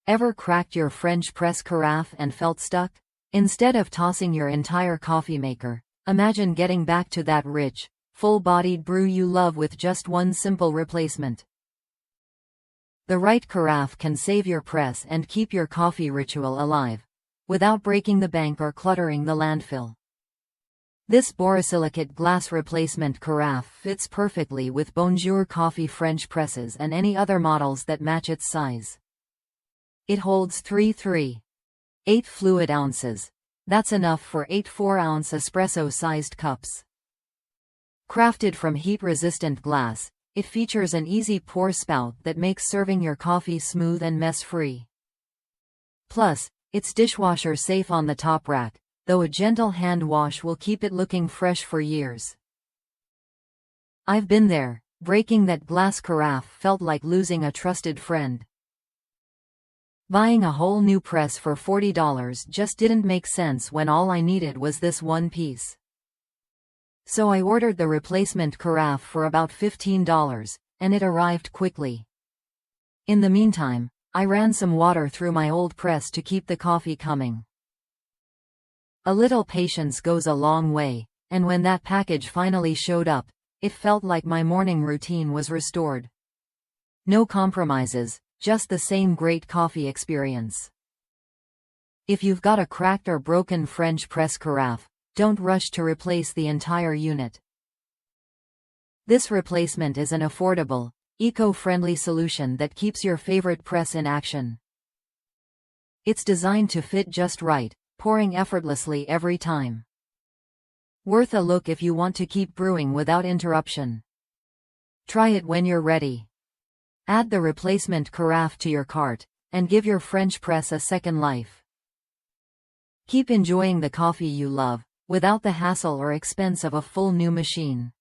Ever cracked your French press carafe and felt stuck? Instead of tossing your entire coffee maker, imagine getting back to that rich, full-bodied brew you love with just one simple replacement. The right carafe can save your press and keep your coffee ritual alive, without breaking the bank or cluttering the landfill. This borosilicate glass replacement carafe fits perfectly with BonJour Coffee French presses and any other models that match its size. It holds 3.8 fluid ounces. That's enough for 8 4-ounce espresso-sized cups. Crafted from heat-resistant glass, it features an easy pour spout that makes serving your coffee smooth and mess-free. Plus, it's dishwasher safe on the top rack, though a gentle hand wash will keep it looking fresh for years. I've been there. Breaking that glass carafe felt like losing a trusted friend. Buying a whole new press for $40 just didn't make sense when all I needed was this one piece. So I ordered the replacement carafe for about $15, and it arrived quickly. In the meantime, I ran some water through my old press to keep the coffee coming. A little patience goes a long way, and when that package finally showed up, it felt like my morning routine was restored. No compromises, just the same great coffee experience. If you've got a cracked or broken French press carafe, don't rush to replace the entire unit. This replacement is an affordable, eco-friendly solution that keeps your favorite press in action. It's designed to fit just right, pouring effortlessly every time. Worth a look if you want to keep brewing without interruption. Try it when you're ready. Add the replacement carafe to your cart, and give your French press a second life. Keep enjoying the coffee you love, without the hassle or expense of a full new machine.